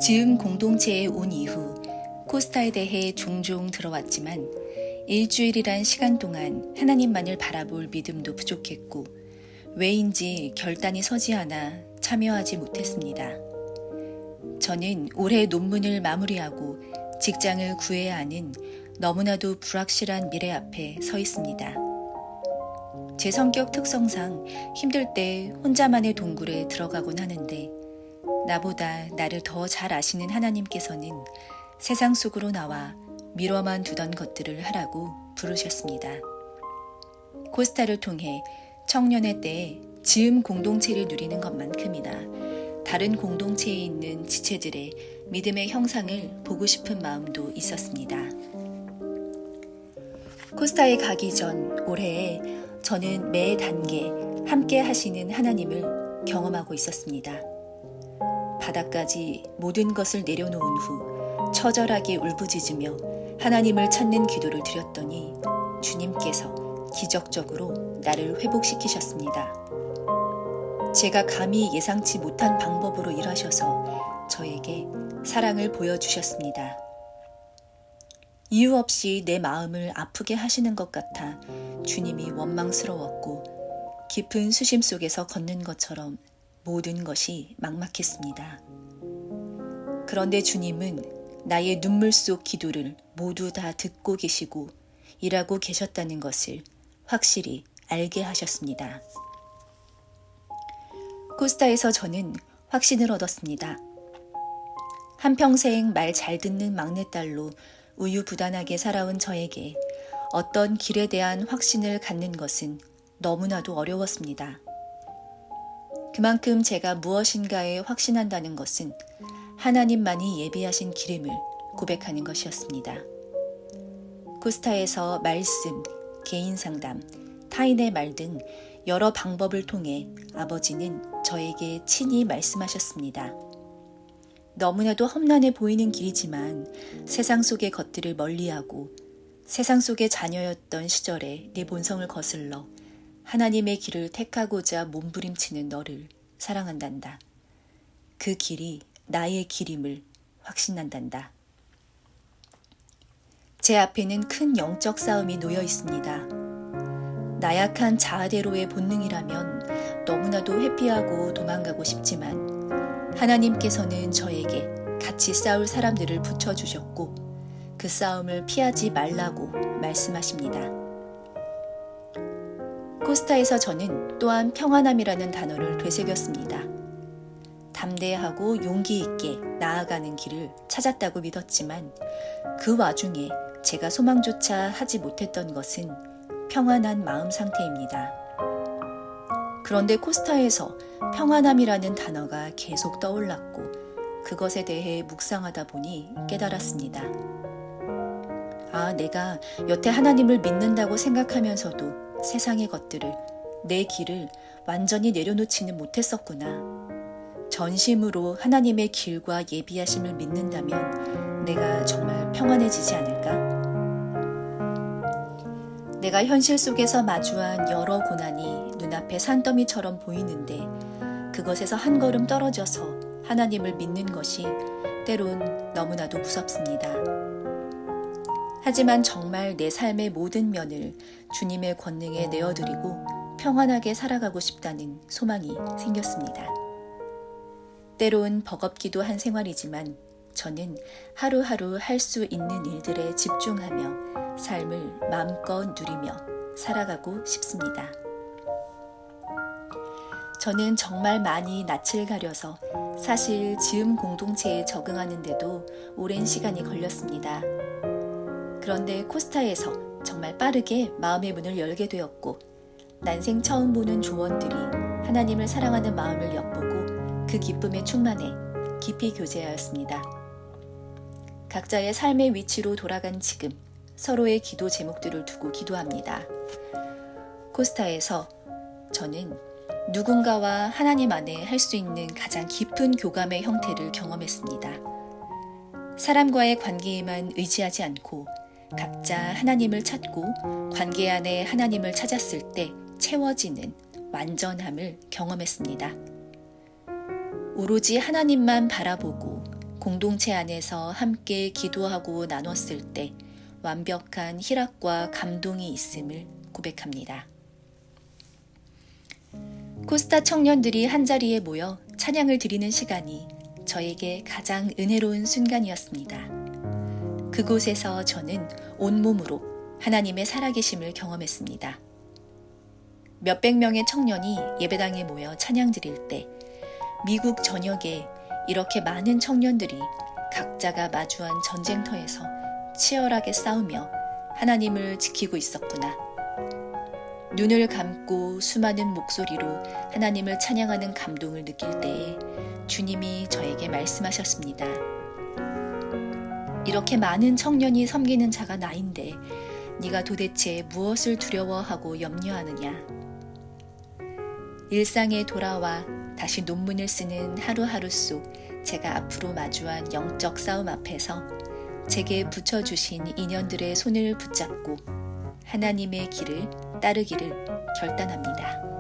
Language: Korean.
즈음 공동체에 온 이후 코스타에 대해 종종 들어왔지만 일주일이란 시간 동안 하나님만을 바라볼 믿음도 부족했고 왜인지 결단이 서지 않아 참여하지 못했습니다. 저는 올해 논문을 마무리하고 직장을 구해야 하는 너무나도 불확실한 미래 앞에 서 있습니다. 제 성격 특성상 힘들 때 혼자만의 동굴에 들어가곤 하는데 나보다 나를 더 잘 아시는 하나님께서는 세상 속으로 나와 미뤄만 두던 것들을 하라고 부르셨습니다. 코스타를 통해 청년의 때에 즈음 공동체를 누리는 것만큼이나 다른 공동체에 있는 지체들의 믿음의 형상을 보고 싶은 마음도 있었습니다. 코스타에 가기 전 올해에 저는 매 단계 함께 하시는 하나님을 경험하고 있었습니다. 바닥까지 모든 것을 내려놓은 후 처절하게 울부짖으며 하나님을 찾는 기도를 드렸더니 주님께서 기적적으로 나를 회복시키셨습니다. 제가 감히 예상치 못한 방법으로 일하셔서 저에게 사랑을 보여주셨습니다. 이유 없이 내 마음을 아프게 하시는 것 같아 주님이 원망스러웠고 깊은 수심 속에서 걷는 것처럼 모든 것이 막막했습니다. 그런데 주님은 나의 눈물 속 기도를 모두 다 듣고 계시고 일하고 계셨다는 것을 확실히 알게 하셨습니다. 코스타에서 저는 확신을 얻었습니다. 한평생 말 잘 듣는 막내딸로 우유부단하게 살아온 저에게 어떤 길에 대한 확신을 갖는 것은 너무나도 어려웠습니다. 그만큼 제가 무엇인가에 확신한다는 것은 하나님만이 예비하신 길임을 고백하는 것이었습니다. 코스타에서 말씀, 개인 상담, 타인의 말 등 여러 방법을 통해 아버지는 저에게 친히 말씀하셨습니다. 너무나도 험난해 보이는 길이지만 세상 속의 것들을 멀리하고 세상 속의 자녀였던 시절에 내 본성을 거슬러 하나님의 길을 택하고자 몸부림치는 너를 사랑한단다. 그 길이 나의 길임을 확신한단다. 제 앞에는 큰 영적 싸움이 놓여 있습니다. 나약한 자아대로의 본능이라면 너무나도 회피하고 도망가고 싶지만 하나님께서는 저에게 같이 싸울 사람들을 붙여주셨고 그 싸움을 피하지 말라고 말씀하십니다. 코스타에서 저는 또한 평안함이라는 단어를 되새겼습니다. 담대하고 용기 있게 나아가는 길을 찾았다고 믿었지만 그 와중에 제가 소망조차 하지 못했던 것은 평안한 마음 상태입니다. 그런데 코스타에서 평안함이라는 단어가 계속 떠올랐고 그것에 대해 묵상하다 보니 깨달았습니다. 내가 여태 하나님을 믿는다고 생각하면서도 세상의 것들을, 내 길을 완전히 내려놓지는 못했었구나. 전심으로 하나님의 길과 예비하심을 믿는다면 내가 정말 평안해지지 않을까? 내가 현실 속에서 마주한 여러 고난이 눈앞에 산더미처럼 보이는데 그것에서 한 걸음 떨어져서 하나님을 믿는 것이 때론 너무나도 무섭습니다. 하지만 정말 내 삶의 모든 면을 주님의 권능에 내어드리고 평안하게 살아가고 싶다는 소망이 생겼습니다. 때론 버겁기도 한 생활이지만 저는 하루하루 할 수 있는 일들에 집중하며 삶을 마음껏 누리며 살아가고 싶습니다. 저는 정말 많이 낯을 가려서 사실 즈음 공동체에 적응하는데도 오랜 시간이 걸렸습니다. 그런데 코스타에서 정말 빠르게 마음의 문을 열게 되었고 난생 처음 보는 조원들이 하나님을 사랑하는 마음을 엿보고 그 기쁨에 충만해 깊이 교제하였습니다. 각자의 삶의 위치로 돌아간 지금 서로의 기도 제목들을 두고 기도합니다. 코스타에서 저는 누군가와 하나님 안에 할 수 있는 가장 깊은 교감의 형태를 경험했습니다. 사람과의 관계에만 의지하지 않고 각자 하나님을 찾고 관계 안에 하나님을 찾았을 때 채워지는 완전함을 경험했습니다. 오로지 하나님만 바라보고 공동체 안에서 함께 기도하고 나눴을 때 완벽한 희락과 감동이 있음을 고백합니다. 코스타 청년들이 한자리에 모여 찬양을 드리는 시간이 저에게 가장 은혜로운 순간이었습니다. 그곳에서 저는 온몸으로 하나님의 살아계심을 경험했습니다. 몇백 명의 청년이 예배당에 모여 찬양 드릴 때 미국 전역에 이렇게 많은 청년들이 각자가 마주한 전쟁터에서 치열하게 싸우며 하나님을 지키고 있었구나. 눈을 감고 수많은 목소리로 하나님을 찬양하는 감동을 느낄 때에 주님이 저에게 말씀하셨습니다. 이렇게 많은 청년이 섬기는 자가 나인데 네가 도대체 무엇을 두려워하고 염려하느냐. 일상에 돌아와 다시 논문을 쓰는 하루하루 속 제가 앞으로 마주한 영적 싸움 앞에서 제게 붙여주신 인연들의 손을 붙잡고 하나님의 길을 따르기를 결단합니다.